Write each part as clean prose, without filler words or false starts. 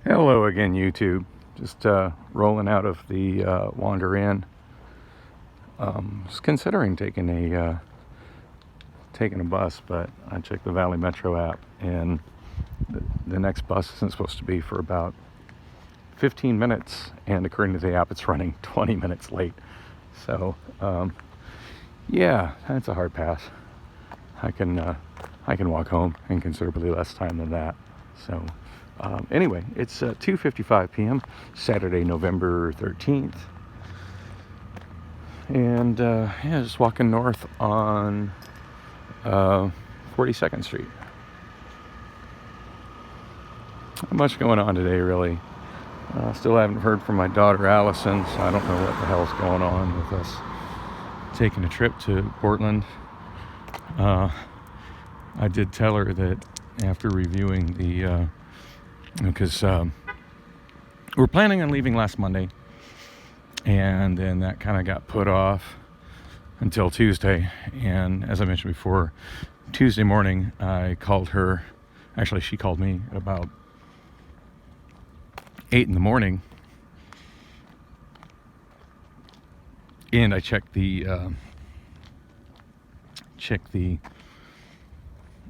Hello again, YouTube. Just rolling out of the Wander Inn. Was considering taking a bus, but I checked the Valley Metro app, and the next bus isn't supposed to be for about 15 minutes, and according to the app, it's running 20 minutes late. So, yeah, that's a hard pass. I can walk home in considerably less time than that. So, anyway, it's 2:55 p.m. Saturday, November 13th, and yeah, just walking north on 42nd Street. Not much going on today, really. Still haven't heard from my daughter Allison, so I don't know what the hell's going on with us taking a trip to Portland. I did tell her that after reviewing the, because we're planning on leaving last Monday, and then that kind of got put off until Tuesday. And as I mentioned before, Tuesday morning I called her. Actually, she called me at about 8 in the morning, and I checked the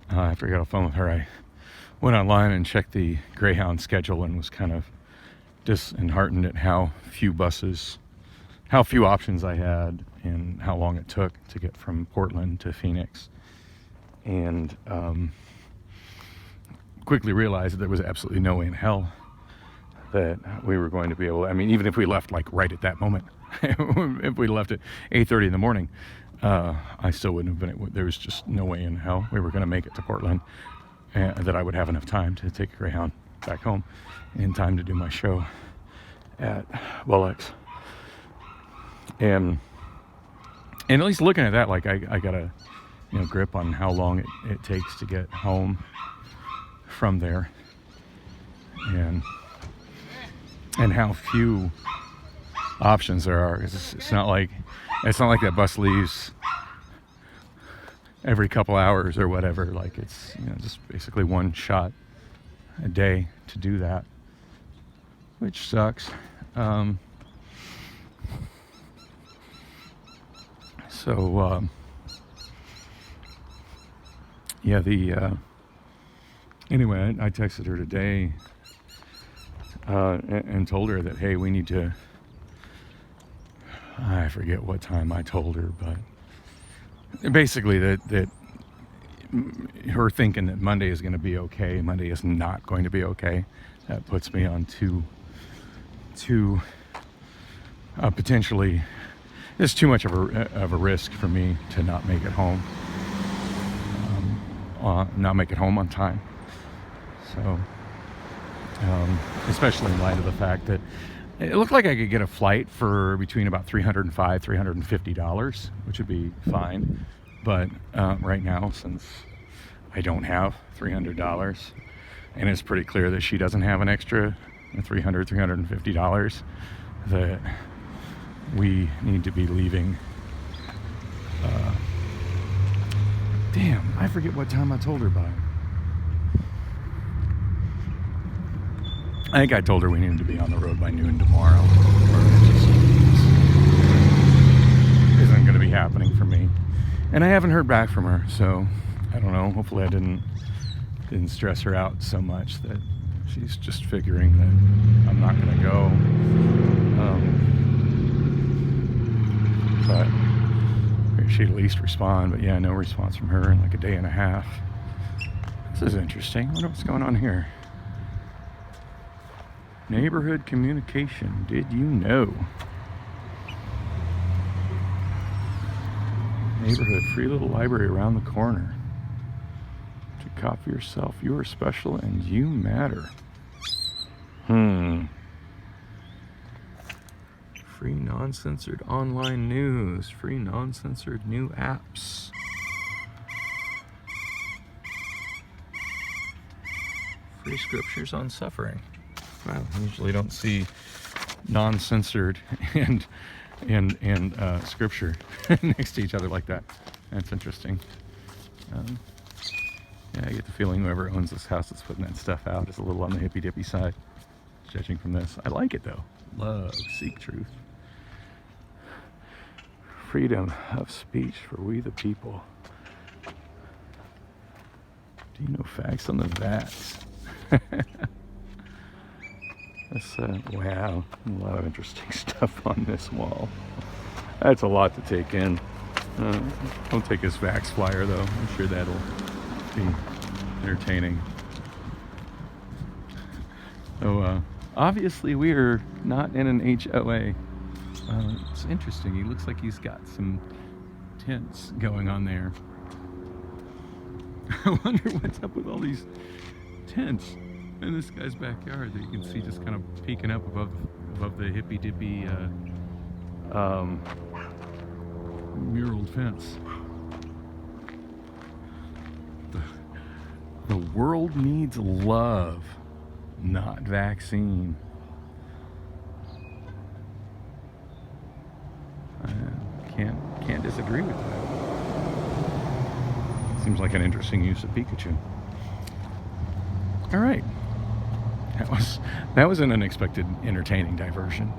after I got off the phone with her, I went online and checked the Greyhound schedule and was kind of disheartened at how few options I had, and how long it took to get from Portland to Phoenix. And quickly realized that there was absolutely no way in hell that we were going to be able, I mean, even if we left like right at that moment, if we left at 8:30 in the morning, I still wouldn't have been, there was just no way in hell we were going to make it to Portland, and that I would have enough time to take a Greyhound back home in time to do my show at Willex. And at least looking at that, like I got a grip on how long it takes to get home from there, and how few options there are. It's not like that bus leaves every couple hours or whatever. Like, it's just basically one shot a day to do that, which sucks. Yeah, anyway, I texted her today and told her that, hey, we need to, I forget what time I told her, but basically that her thinking that Monday is going to be okay, Monday is not going to be okay. That puts me on two potentially, it's too much of a risk for me to not make it home, on time. So, especially in light of the fact that it looked like I could get a flight for between about $305, $350, which would be fine. But right now, since I don't have $300, and it's pretty clear that she doesn't have an extra $300, $350, that we need to be leaving. Damn, I forget what time I told her by. I think I told her we needed to be on the road by noon tomorrow, or it just isn't going to be happening for me. And I haven't heard back from her, so I don't know. Hopefully I didn't stress her out so much that she's just figuring that I'm not going to go. But she'd at least respond. But yeah, no response from her in like a day and a half. This is interesting. I wonder what's going on here. Neighborhood communication. Did you know? Neighborhood free little library around the corner. To copy yourself. You are special and you matter. Free non-censored online news. Free non-censored new apps. Free scriptures on suffering. Wow, I usually don't see non-censored and scripture next to each other like that. That's interesting. Yeah, I get the feeling whoever owns this house that's putting that stuff out is a little on the hippy-dippy side. judging from this. I like it though. Love, seek truth. Freedom of speech for we the people. Do you know facts on the vax? That's, wow, a lot of interesting stuff on this wall. That's a lot to take in. Don't take his vax flyer though. I'm sure that'll be entertaining. So obviously we are not in an HOA. It's interesting. He looks like he's got some tents going on there. I wonder what's up with all these tents in this guy's backyard that you can see just kind of peeking up above the hippy dippy muraled fence. The world needs love, not vaccine. Can't disagree with that. Seems like an interesting use of Pikachu. All right, that was an unexpected, entertaining diversion.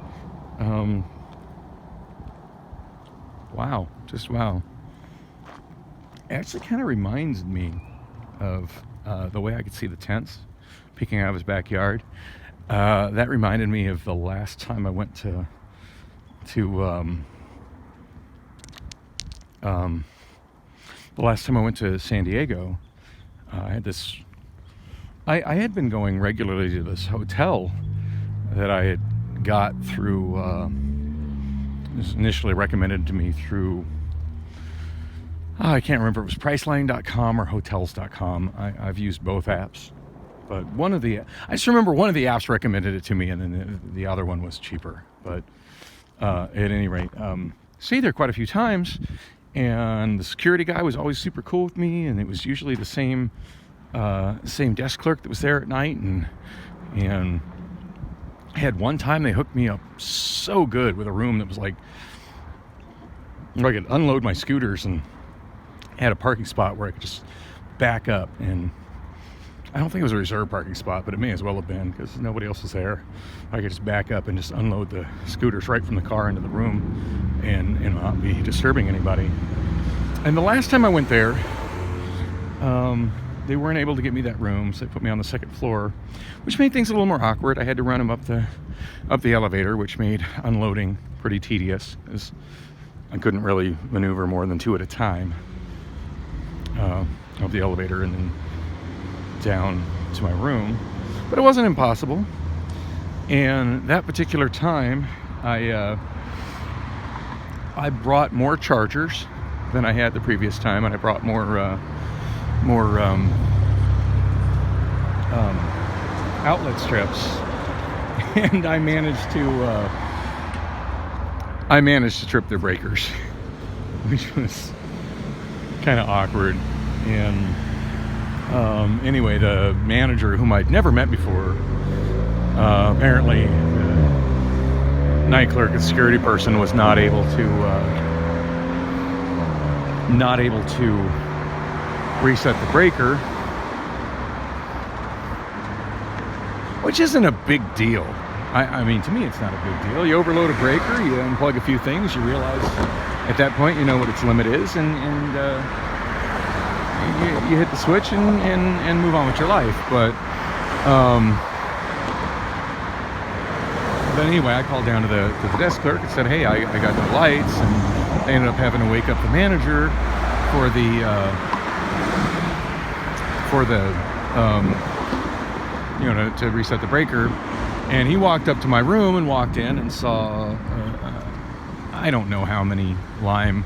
Wow, just wow. It actually kind of reminds me of the way I could see the tents peeking out of his backyard. That reminded me of the last time I went to San Diego. I had been going regularly to this hotel that I had got through, it was initially recommended to me through, I can't remember if it was Priceline.com or Hotels.com. I've used both apps, but I just remember one of the apps recommended it to me, and then the other one was cheaper. But at any rate, stayed there quite a few times, and the security guy was always super cool with me, and it was usually the same desk clerk that was there at night, and I had one time they hooked me up so good with a room that was like where I could unload my scooters and had a parking spot where I could just back up, and I don't think it was a reserved parking spot, but it may as well have been because nobody else was there. I could just back up and just unload the scooters right from the car into the room and not be disturbing anybody. And the last time I went there, they weren't able to get me that room, so they put me on the second floor, which made things a little more awkward. I had to run them up the elevator, which made unloading pretty tedious, as I couldn't really maneuver more than 2 at a time of the elevator and then down to my room. But it wasn't impossible. And that particular time, I brought more chargers than I had the previous time, and I brought more outlet strips, and I managed to trip their breakers, which was kind of awkward. And anyway, the manager, whom I'd never met before, apparently the night clerk and security person was not able to reset the breaker, which isn't a big deal. I mean, to me, it's not a big deal. You overload a breaker, you unplug a few things, you realize at that point you know what its limit is, and you hit the switch and move on with your life. But anyway, I called down to the desk clerk and said, hey, I got no lights, and they ended up having to wake up the manager for to reset the breaker. And he walked up to my room and walked in and saw I don't know how many Lime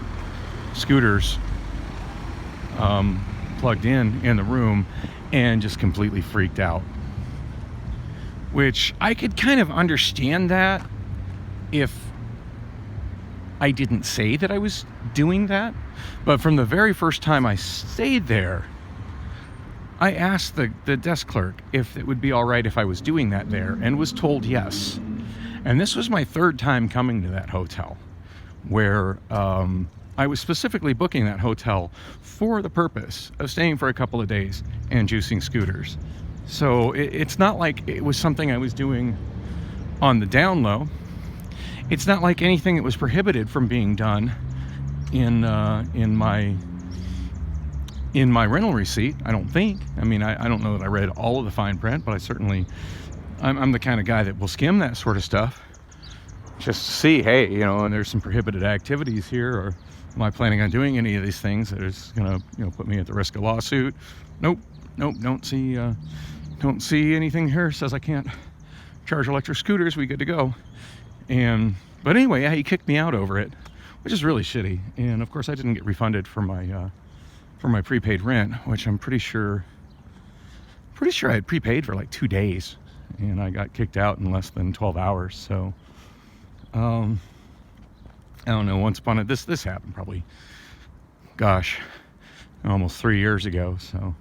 scooters plugged in the room, and just completely freaked out. Which I could kind of understand that if I didn't say that I was doing that. But from the very first time I stayed there, I asked the desk clerk if it would be all right if I was doing that there, and was told yes. And this was my third time coming to that hotel, where I was specifically booking that hotel for the purpose of staying for a couple of days and juicing scooters. So it's not like it was something I was doing on the down low. It's not like anything that was prohibited from being done in my rental receipt. I don't think. I mean, I don't know that I read all of the fine print, but I'm the kind of guy that will skim that sort of stuff just to see, hey, and there's some prohibited activities here, or am I planning on doing any of these things that is gonna put me at the risk of lawsuit? Nope, don't see anything here says I can't charge electric scooters. We good to go. But anyway, yeah, he kicked me out over it, which is really shitty. And of course I didn't get refunded for my prepaid rent, which I'm pretty sure I had prepaid for like 2 days, and I got kicked out in less than 12 hours. So I don't know, once upon it, this happened probably, gosh, almost 3 years ago, so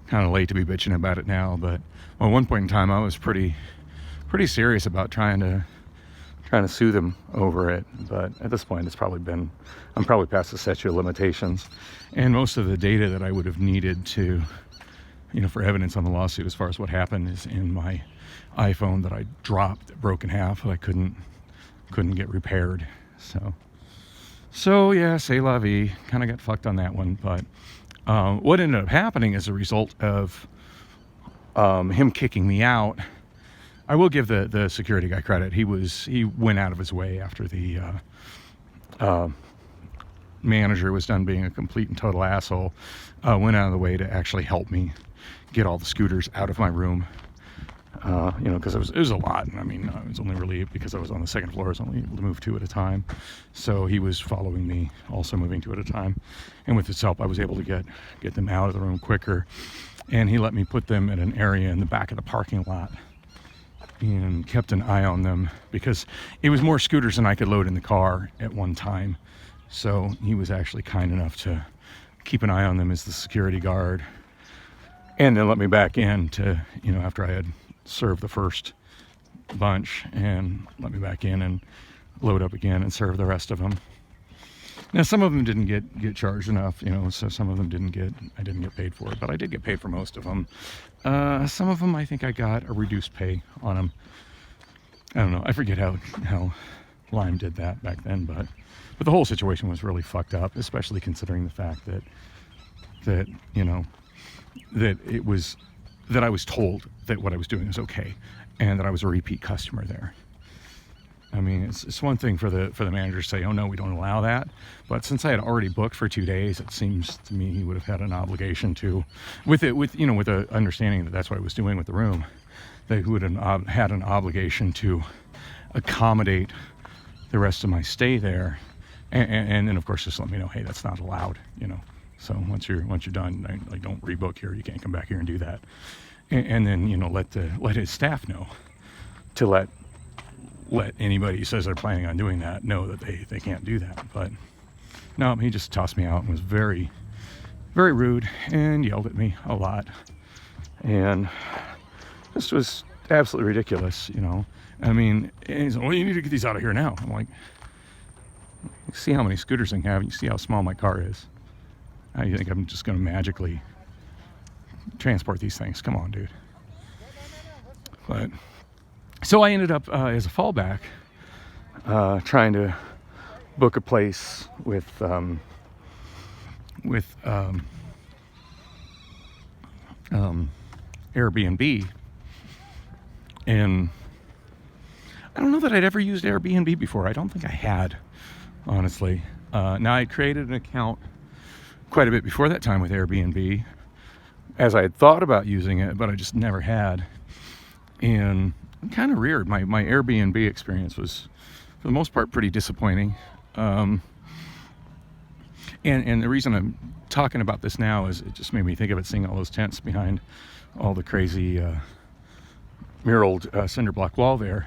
kind of late to be bitching about it now. But at one point in time I was pretty serious about trying to sue them over it. But at this point I'm probably past the statute of limitations, and most of the data that I would have needed to for evidence on the lawsuit as far as what happened is in my iPhone that I dropped, broke in half, that I couldn't get repaired. So yeah, c'est la vie. Kind of got fucked on that one. But what ended up happening as a result of him kicking me out, I will give the security guy credit. He went out of his way after the manager was done being a complete and total asshole. Went out of the way to actually help me get all the scooters out of my room. Because it was a lot. I mean, I was only really, because I was on the second floor, I was only able to move 2 at a time. So he was following me, also moving 2 at a time. And with his help, I was able to get them out of the room quicker. And he let me put them in an area in the back of the parking lot and kept an eye on them, because it was more scooters than I could load in the car at one time. So he was actually kind enough to keep an eye on them as the security guard, and then let me back in to, after I had served the first bunch, and let me back in and load up again and serve the rest of them. Now, some of them didn't get charged enough, so some of them I didn't get paid for it, but I did get paid for most of them. Some of them I think I got a reduced pay on them. I don't know. I forget how Lime did that back then, but the whole situation was really fucked up, especially considering the fact that I was told that what I was doing was okay, and that I was a repeat customer there. I mean, it's one thing for the manager to say, oh no, we don't allow that. But since I had already booked for 2 days, it seems to me he would have had an obligation to, with the understanding that that's what I was doing with the room, that he would have had an obligation to accommodate the rest of my stay there, and then of course just let me know, hey, that's not allowed, So once you're done, like, don't rebook here. You can't come back here and do that. And then let his staff know to let anybody who says they're planning on doing that know that they can't do that. But no, he just tossed me out and was very, very rude and yelled at me a lot. And this was absolutely ridiculous, I mean, and he's like, well, you need to get these out of here now. I'm like, you see how many scooters I have? You see how small my car is? How do you think I'm just going to magically transport these things? Come on, dude. But so I ended up, as a fallback, trying to book a place with Airbnb. And I don't know that I'd ever used Airbnb before. I don't think I had, honestly. Now, I created an account quite a bit before that time with Airbnb, as I had thought about using it, but I just never had. And kind of weird. My Airbnb experience was, for the most part, pretty disappointing. And the reason I'm talking about this now is it just made me think of it, seeing all those tents behind all the crazy muraled cinder block wall there.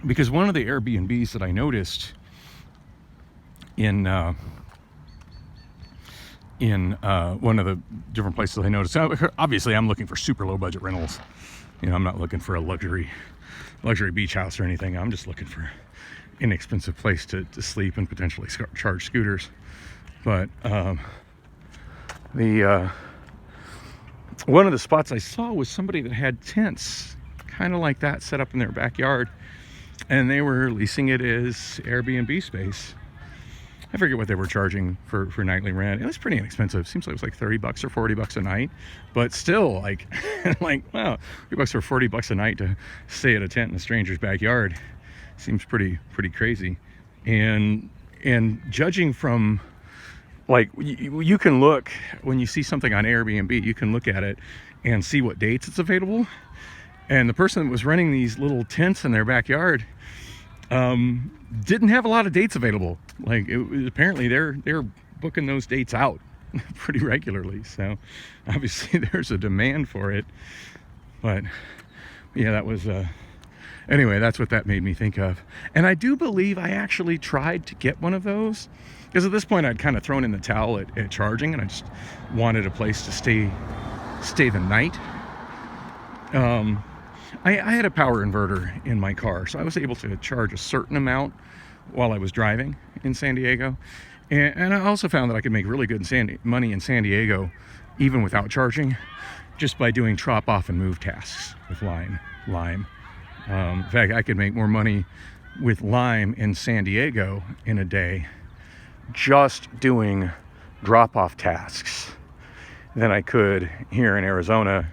Because one of the Airbnbs that I noticed in one of the different places I noticed, obviously I'm looking for super low budget rentals. I'm not looking for a luxury beach house or anything. I'm just looking for inexpensive place to sleep and potentially charge scooters. But one of the spots I saw was somebody that had tents kind of like that set up in their backyard, and they were leasing it as Airbnb space. I forget what they were charging for nightly rent. It was pretty inexpensive. Seems like it was like $30 or $40 a night, but still, like, like, wow, $30 or $40 a night to stay at a tent in a stranger's backyard seems pretty crazy. And judging from, like, you can look when you see something on Airbnb, you can look at it and see what dates it's available. And the person that was renting these little tents in their backyard didn't have a lot of dates available. Like, apparently they're booking those dates out pretty regularly. So obviously there's a demand for it. But yeah, that was anyway, that's what that made me think of. And I do believe I actually tried to get one of those, because at this point I'd kind of thrown in the towel at charging, and I just wanted a place to stay the night. I had a power inverter in my car, so I was able to charge a certain amount while I was driving in San Diego. And I also found that I could make really good money in San Diego even without charging, just by doing drop off and move tasks with Lime. In fact, I could make more money with Lime in San Diego in a day just doing drop off tasks than I could here in Arizona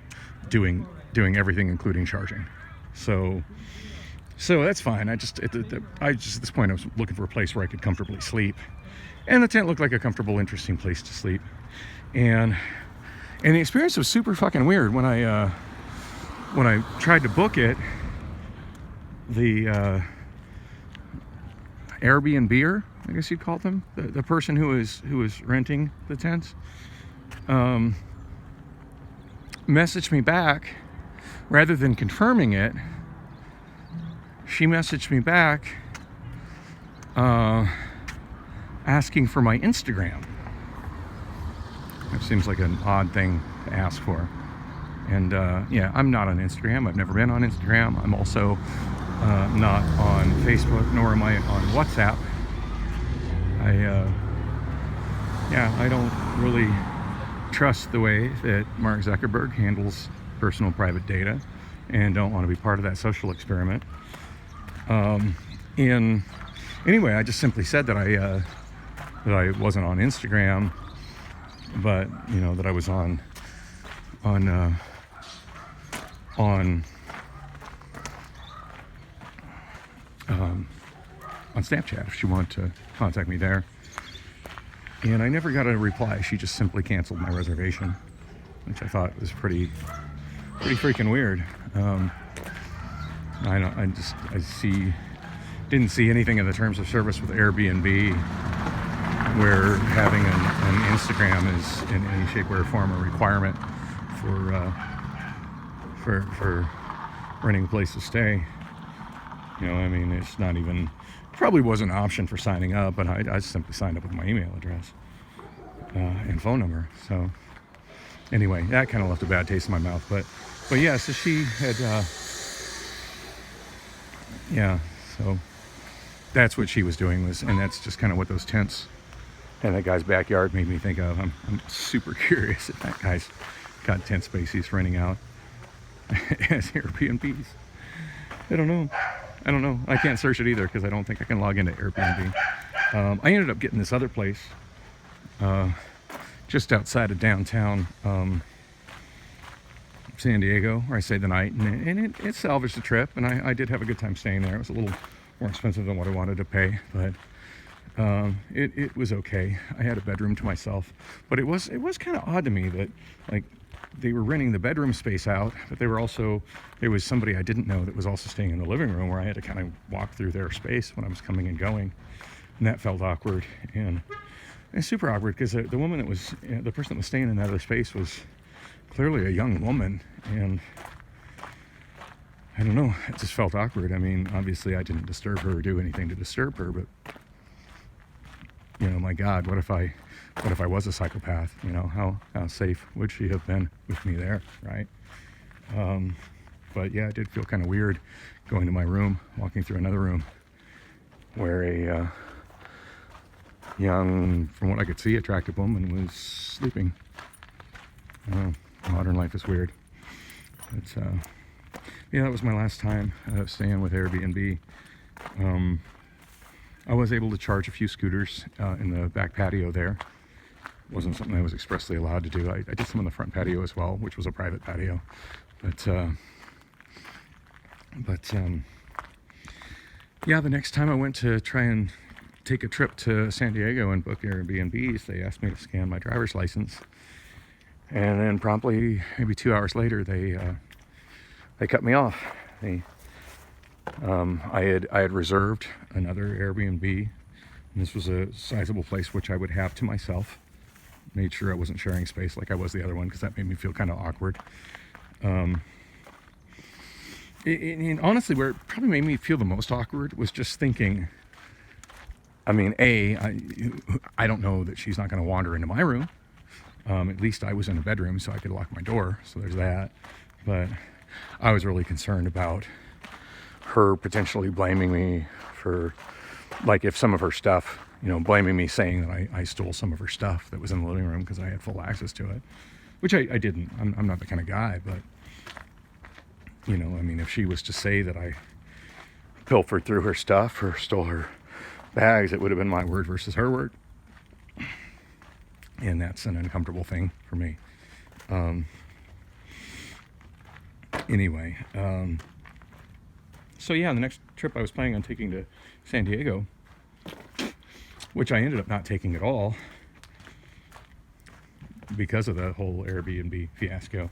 doing everything, including charging. So that's fine. I just at this point I was looking for a place where I could comfortably sleep, and the tent looked like a comfortable, interesting place to sleep. And the experience was super fucking weird when I tried to book it. The Airbnb-er, I guess you'd call them, the person who was renting the tents, messaged me back. Rather than confirming it, she messaged me back asking for my Instagram. That seems like an odd thing to ask for. And yeah, I'm not on Instagram. I've never been on Instagram. I'm also not on Facebook, nor am I on WhatsApp. I don't really trust the way that Mark Zuckerberg handles personal private data, and don't want to be part of that social experiment. And anyway, I just simply said that I wasn't on Instagram, but that I was on Snapchat if she wanted to contact me there. And I never got a reply. She just simply canceled my reservation, which I thought was pretty freaking weird. Didn't see anything in the terms of service with Airbnb where having an Instagram is in any shape, way, or form a requirement for renting a place to stay. It's not even, probably was an option for signing up, but I simply signed up with my email address and phone number. So anyway, that kind of left a bad taste in my mouth. But yeah, so she had, so that's what she was doing and that's just kind of what those tents in that guy's backyard made me think of. I'm super curious if that guy's got tent space he's renting out as Airbnbs. I don't know. I can't search it either because I don't think I can log into Airbnb. I ended up getting this other place just outside of downtown San Diego, where I stayed the night, and it salvaged the trip, and I did have a good time staying there. It was a little more expensive than what I wanted to pay, but it was okay. I had a bedroom to myself, but it was kind of odd to me that, like, they were renting the bedroom space out, but there was somebody I didn't know that was also staying in the living room, where I had to kind of walk through their space when I was coming and going, and that felt awkward. And it's super awkward because the woman that was, the person that was staying in that other space was clearly a young woman, and I don't know, it just felt awkward. I mean, obviously I didn't disturb her or do anything to disturb her, but my God, what if I was a psychopath? How safe would she have been with me there, right? But yeah, it did feel kind of weird going to my room, walking through another room where a young, from what I could see, attractive woman was sleeping. Modern life is weird. But yeah, that was my last time staying with Airbnb. I was able to charge a few scooters in the back patio there. It wasn't something I was expressly allowed to do. I did some on the front patio as well, which was a private patio. But yeah, the next time I went to try and take a trip to San Diego and book Airbnbs, they asked me to scan my driver's license. And then promptly, maybe 2 hours later, they cut me off. I had reserved another Airbnb, and this was a sizable place which I would have to myself. Made sure I wasn't sharing space like I was the other one, because that made me feel kind of awkward. And honestly, where it probably made me feel the most awkward was just thinking, I mean, I don't know that she's not going to wander into my room. At least I was in a bedroom, so I could lock my door, so there's that. But I was really concerned about her potentially blaming me for, like, if some of her stuff, blaming me, saying that I stole some of her stuff that was in the living room because I had full access to it, which I didn't. I'm not the kind of guy, but, I mean, if she was to say that I pilfered through her stuff or stole her bags, it would have been my word versus her word. And that's an uncomfortable thing for me. Anyway, so yeah, the next trip I was planning on taking to San Diego, which I ended up not taking at all because of the whole Airbnb fiasco.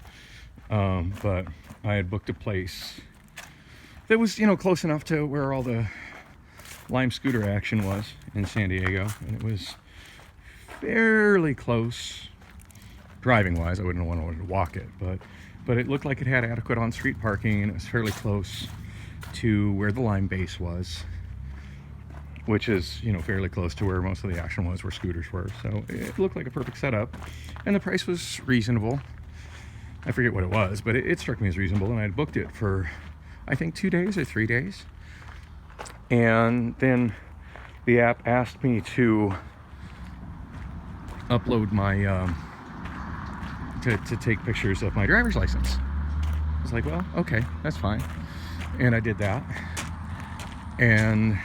But I had booked a place that was, close enough to where all the Lime scooter action was in San Diego, and it was fairly close driving wise. I wouldn't want to walk it, but it looked like it had adequate on-street parking, and it was fairly close to where the Lime base was, which is, fairly close to where most of the action was, where scooters were. So it looked like a perfect setup, and the price was reasonable. I forget what it was, but it struck me as reasonable, and I had booked it for, I think, 2 days or 3 days. And then the app asked me to upload my to take pictures of my driver's license. I was like, well, okay, that's fine. And I did that. And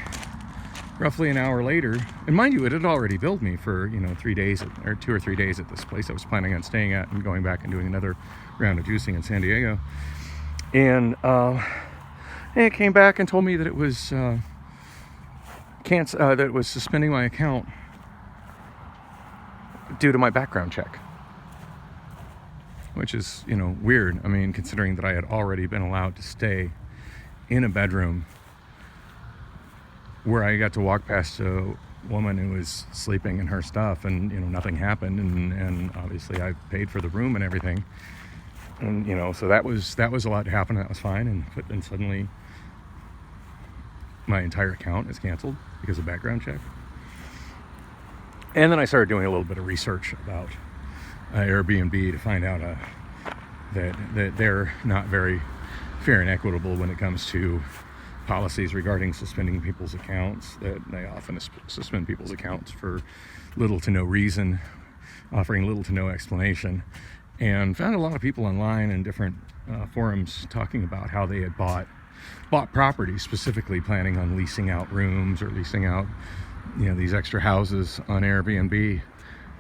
roughly an hour later, and mind you, it had already billed me for 3 days or 2 or 3 days at this place I was planning on staying at, and going back and doing another round of juicing in San Diego. And it came back and told me that it was that it was suspending my account due to my background check, which is weird. I mean, considering that I had already been allowed to stay in a bedroom where I got to walk past a woman who was sleeping in her stuff, and nothing happened, and obviously I paid for the room and everything, and so that was allowed to happen. That was fine. But then suddenly my entire account is canceled because of background check. And then I started doing a little bit of research about Airbnb to find out that they're not very fair and equitable when it comes to policies regarding suspending people's accounts. That they often suspend people's accounts for little to no reason, offering little to no explanation. And found a lot of people online in different forums talking about how they had bought properties specifically planning on leasing out rooms or leasing out these extra houses on Airbnb,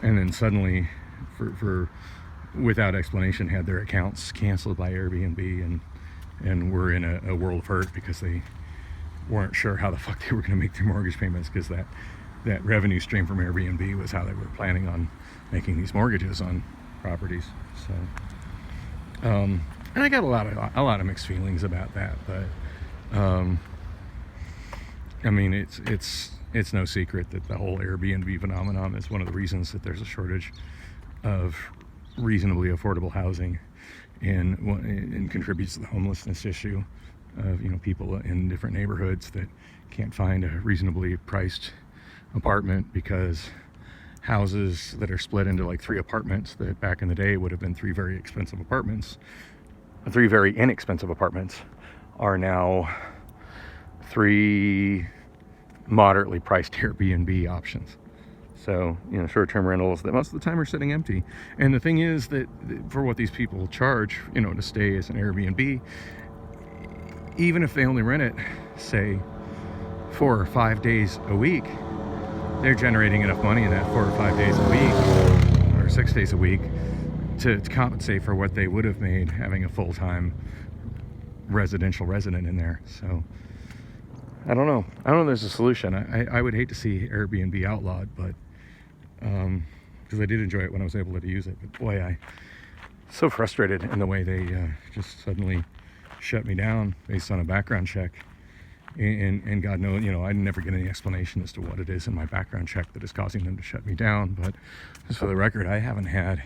and then suddenly for without explanation had their accounts canceled by Airbnb, and were in a world of hurt because they weren't sure how the fuck they were going to make their mortgage payments, because that revenue stream from Airbnb was how they were planning on making these mortgages on properties. So and I got a lot of mixed feelings about that, but I mean, it's no secret that the whole Airbnb phenomenon is one of the reasons that there's a shortage of reasonably affordable housing, and contributes to the homelessness issue of people in different neighborhoods that can't find a reasonably priced apartment, because houses that are split into like 3 apartments that back in the day would have been 3 very expensive apartments, 3 very inexpensive apartments, are now 3 moderately priced Airbnb options. So, short-term rentals that most of the time are sitting empty. And the thing is that for what these people charge, to stay as an Airbnb, even if they only rent it, say, 4 or 5 days a week, they're generating enough money in that 4 or 5 days a week, or 6 days a week, to compensate for what they would have made having a full-time residential resident in there. So I don't know if there's a solution. I would hate to see Airbnb outlawed, but because I did enjoy it when I was able to use it. But boy, I'm so frustrated in the way they just suddenly shut me down based on a background check. And God knows, I never get any explanation as to what it is in my background check that is causing them to shut me down. But just for the record, I haven't had